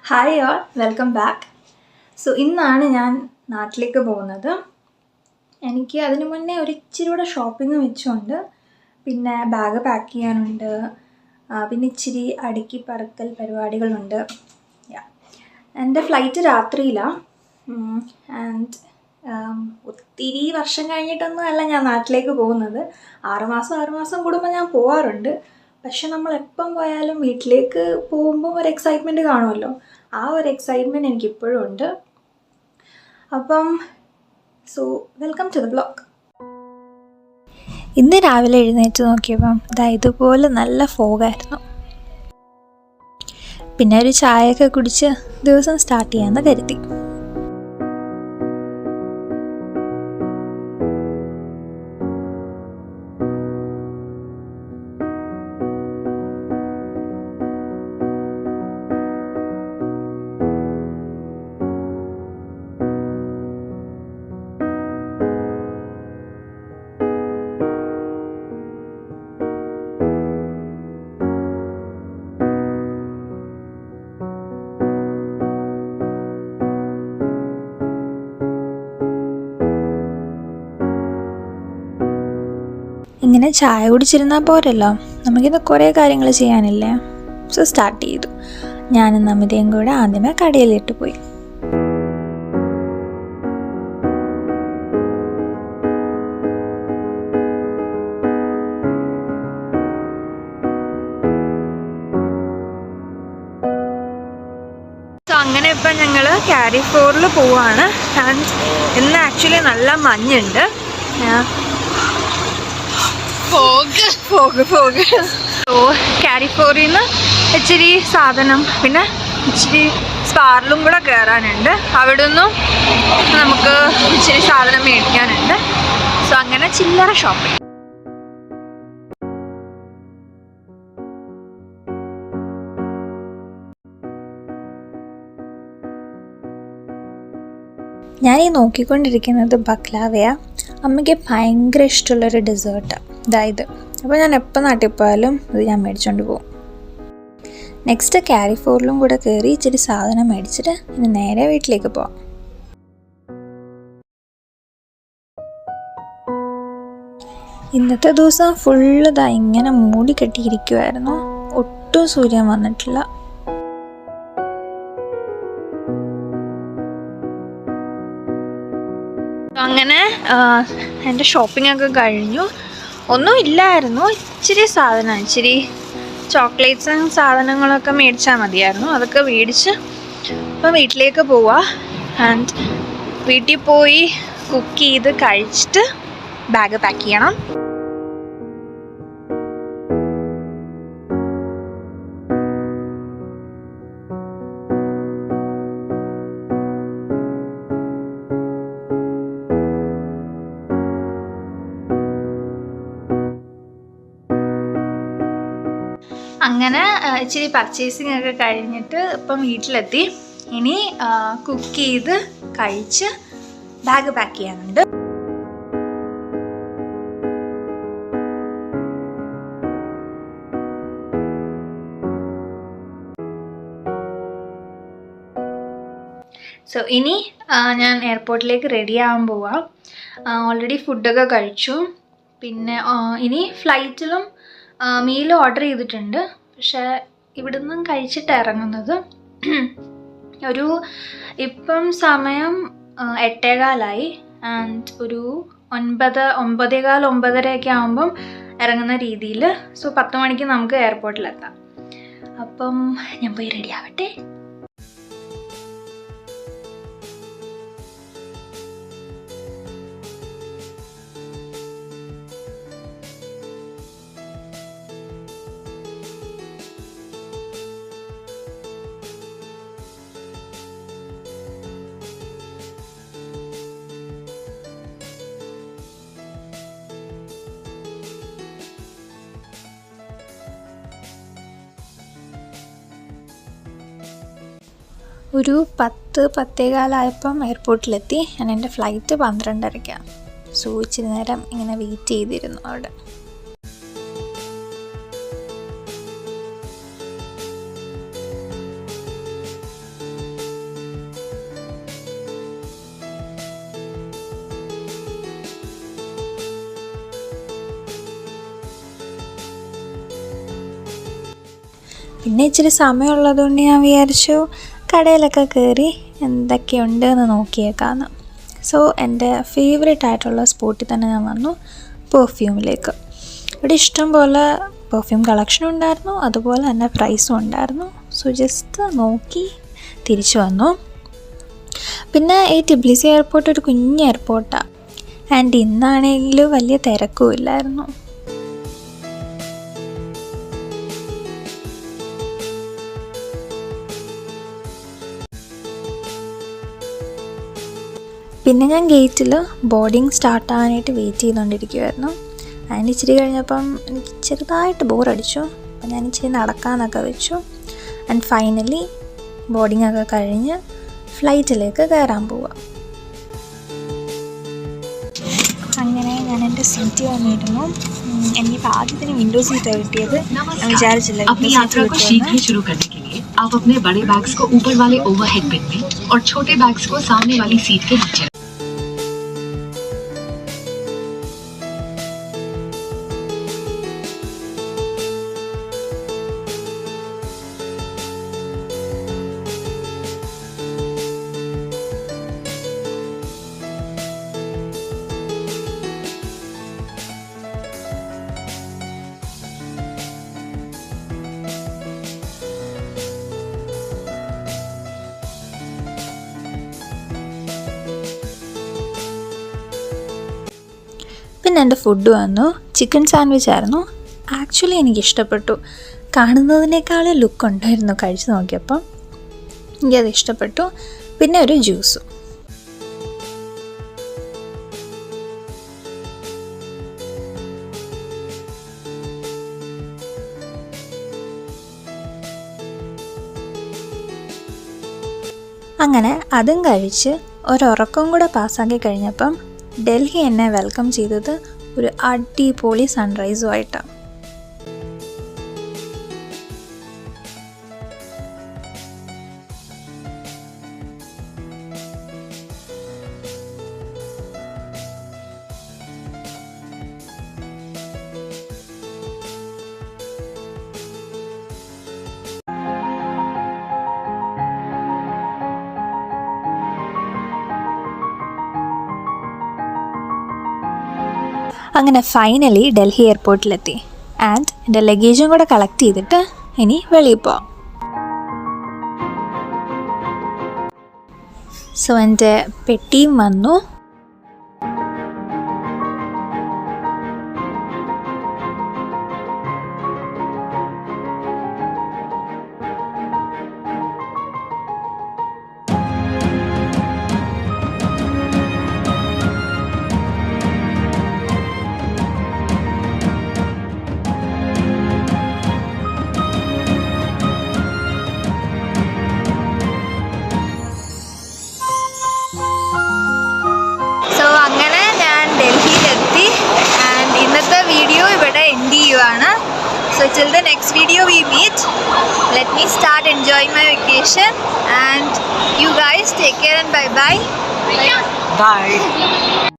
Hi all, welcome back. ഇന്നാണ് ഞാൻ നാട്ടിലേക്ക് പോകുന്നത്. എനിക്ക് അതിനു മുന്നേ ഇച്ചിരി കൂടെ ഷോപ്പിംഗ് വെച്ചുകൊണ്ട് പിന്നെ ബാഗ് പാക്ക് ചെയ്യാനുണ്ട്, പിന്നെ ഇച്ചിരി അടുക്കി പറക്കൽ പരിപാടികളുണ്ട്. എൻ്റെ ഫ്ലൈറ്റ് രാത്രിയിലാണ്. ആൻഡ് ഒത്തിരി വർഷം കഴിഞ്ഞിട്ടൊന്നും അല്ല ഞാൻ നാട്ടിലേക്ക് പോകുന്നത്. 6 മാസം കൂടുമ്പോൾ ഞാൻ പോകാറുണ്ട്. പക്ഷെ നമ്മൾ എപ്പം പോയാലും വീട്ടിലേക്ക് പോകുമ്പോൾ ഒരു എക്സൈറ്റ്മെൻറ്റ് കാണുമല്ലോ. ആ ഒരു എക്സൈറ്റ്മെൻറ്റ് എനിക്കിപ്പോഴും ഉണ്ട്. അപ്പം വെൽക്കം ടു ദ ബ്ലോഗ്. ഇന്ന് രാവിലെ എഴുന്നേറ്റ് നോക്കിയപ്പം ഇതുപോലെ നല്ല ഫോഗായിരുന്നു. പിന്നെ ഒരു ചായയൊക്കെ കുടിച്ച് ദിവസം സ്റ്റാർട്ട് ചെയ്യാമെന്ന് കരുതി. ഇങ്ങനെ ചായ കുടിച്ചിരുന്നാൽ പോരല്ലോ, നമുക്കിന്ന് കുറേ കാര്യങ്ങൾ ചെയ്യാനില്ലേ. സ്റ്റാർട്ട് ചെയ്തു. ഞാനും നമിതയും കൂടെ ആദ്യമേ കടയിലിട്ട് പോയി. അങ്ങനെ ഇപ്പം ഞങ്ങൾ കാരിഫോറിൽ പോവാണ്. ആൻഡ് ഇന്ന് ആക്ച്വലി നല്ല മഞ്ഞുണ്ട്. ഫോഗ്. കാരിഫോറിൽ നിന്ന് ഇച്ചിരി സാധനം, പിന്നെ ഇച്ചിരി സ്പാറിലും കൂടെ കയറാനുണ്ട്. അവിടെ നിന്നും നമുക്ക് ഇച്ചിരി സാധനം മേടിക്കാനുണ്ട്. അങ്ങനെ ചില്ലറ ഷോപ്പിംഗ്. ഞാനീ നോക്കിക്കൊണ്ടിരിക്കുന്നത് ബക്ലാവയാണ്. അമ്മയ്ക്ക് ഭയങ്കര ഇഷ്ടമുള്ളൊരു ഡെസേർട്ടാണ് ഇത്. അപ്പോൾ ഞാൻ എപ്പോൾ നാട്ടിൽ പോയാലും ഇത് ഞാൻ മേടിച്ചുകൊണ്ട് പോകും. നെക്സ്റ്റ് കാരിഫോറിലും കൂടെ കയറി ഇച്ചിരി സാധനം മേടിച്ചിട്ട് ഇനി നേരെ വീട്ടിലേക്ക് പോവാം. ഇന്നത്തെ ദിവസം ഫുള്ള് ഇങ്ങനെ മൂടി കെട്ടിയിരിക്കുമായിരുന്നു. ഒട്ടും സൂര്യൻ വന്നിട്ടില്ല. അങ്ങനെ എൻ്റെ ഷോപ്പിംഗൊക്കെ കഴിഞ്ഞു. ഒന്നും ഇല്ലായിരുന്നു, ഇച്ചിരി ചോക്ലേറ്റ്സും സാധനങ്ങളൊക്കെ മേടിച്ചാൽ മതിയായിരുന്നു. അതൊക്കെ മേടിച്ച് ഇപ്പം വീട്ടിലേക്ക് പോവാ. ആൻഡ് വീട്ടിൽ പോയി കുക്ക് ചെയ്ത് കഴിച്ചിട്ട് ബാഗ് പാക്ക് ചെയ്യണം. അങ്ങനെ ഇച്ചിരി പർച്ചേസിങ് ഒക്കെ കഴിഞ്ഞിട്ട് ഇപ്പം വീട്ടിലെത്തി. ഇനി കുക്ക് ചെയ്ത് കഴിച്ച് ബാഗ് പാക്ക് ചെയ്യാനുണ്ട്. ഇനി ഞാൻ എയർപോർട്ടിലേക്ക് റെഡി ആവാൻ പോവാം. ഓൾറെഡി ഫുഡൊക്കെ കഴിച്ചു. പിന്നെ ഇനി ഫ്ലൈറ്റിലും മീൽ ഓർഡർ ചെയ്തിട്ടുണ്ട്. പക്ഷേ ഇവിടുന്ന് കഴിച്ചിട്ട് ഇറങ്ങുന്നത്. ഇപ്പം സമയം 8:15 ആൻഡ് ഒരു 9:15 ആകുമ്പം ഇറങ്ങുന്ന രീതിയിൽ. 10 മണിക്ക് നമുക്ക് എയർപോർട്ടിലെത്താം. അപ്പം ഞാൻ പോയി റെഡി ആവട്ടെ. ഒരു 10-10:15 എയർപോർട്ടിലെത്തി. എൻ്റെ ഫ്ലൈറ്റ് 12:30. ഇച്ചിരി നേരം ഇങ്ങനെ വെയിറ്റ് ചെയ്തിരുന്നു അവിടെ. പിന്നെ ഇച്ചിരി സമയമുള്ളതുകൊണ്ട് ഞാൻ വിചാരിച്ചു കടയിലൊക്കെ കയറി എന്തൊക്കെയുണ്ട് എന്ന് നോക്കിയേക്കാമെന്ന്. സോ എൻ്റെ ഫേവറേറ്റ് ആയിട്ടുള്ള സ്പോട്ടിൽ തന്നെ ഞാൻ വന്നു, പെർഫ്യൂമിലേക്ക്. ഇവിടെ ഇഷ്ടം പോലെ പെർഫ്യൂം കളക്ഷനും ഉണ്ടായിരുന്നു, അതുപോലെ തന്നെ പ്രൈസും ഉണ്ടായിരുന്നു. സോ ജസ്റ്റ് നോക്കി തിരിച്ചു വന്നു. പിന്നെ ഈ ടിബ്ലിസി എയർപോർട്ട് ഒരു കുഞ്ഞ് എയർപോർട്ടാണ്. ആൻഡ് ഇന്നാണെങ്കിലും വലിയ തിരക്കും ഇല്ലായിരുന്നു. പിന്നെ ഞാൻ ഗേറ്റിൽ ബോർഡിങ് സ്റ്റാർട്ടാകാനായിട്ട് വെയിറ്റ് ചെയ്തുകൊണ്ടിരിക്കുമായിരുന്നു. അതിന് ഇച്ചിരി കഴിഞ്ഞപ്പം എനിക്ക് ചെറുതായിട്ട് ബോറടിച്ചു. അപ്പം ഞാൻ ഇച്ചിരി നടക്കാമെന്നൊക്കെ വെച്ചു. ആൻഡ് ഫൈനലി ബോർഡിംഗ് ഒക്കെ കഴിഞ്ഞ് ഫ്ലൈറ്റിലേക്ക് കയറാൻ പോവാം. അങ്ങനെ ഞാൻ എൻ്റെ സീറ്റ് വന്നിരുന്നു. എനിക്കിപ്പോൾ ആദ്യത്തിന് വിൻഡോ സീറ്റാണ് കിട്ടിയത്. ഞാൻ വിചാരിച്ചില്ല अपनी यात्रा को शीघ्र शुरू करने के लिए आप अपने बड़े बैग्स को ऊपर वाले ओवरहेड बिन में और छोटे बैग्स को सामने वाली सीट के नीचे. പിന്നെ എൻ്റെ ഫുഡ് വന്നു. ചിക്കൻ സാൻഡ്വിച്ച് ആയിരുന്നു. ആക്ച്വലി എനിക്കിഷ്ടപ്പെട്ടു. കാണുന്നതിനേക്കാളും ലുക്ക് ഉണ്ടായിരുന്നു കഴിച്ച് നോക്കിയപ്പോൾ. എനിക്കത് ഇഷ്ടപ്പെട്ടു. പിന്നെ ഒരു ജ്യൂസും. അങ്ങനെ അതും കഴിച്ച് ഒരുറക്കം കൂടെ പാസ്സാക്കി കഴിഞ്ഞപ്പം ഡൽഹി എന്നെ വെൽക്കം ചെയ്തത് ഒരു അടിപൊളി സൺറൈസുമായിട്ടാണ്. അങ്ങനെ ഫൈനലി ഡൽഹി എയർപോർട്ടിലെത്തി. ആൻഡ് എൻ്റെ ലഗേജും കൂടെ കളക്ട് ചെയ്തിട്ട് ഇനി വെളിയിൽ പോവാം. സോ എൻ്റെ പെട്ടിയും വന്നു. വീഡിയോ ഇവിടെ എൻഡ് ചെയ്യുവാണ്. So till the next video we meet, let me start enjoying my vacation and you guys take care and bye bye. Bye.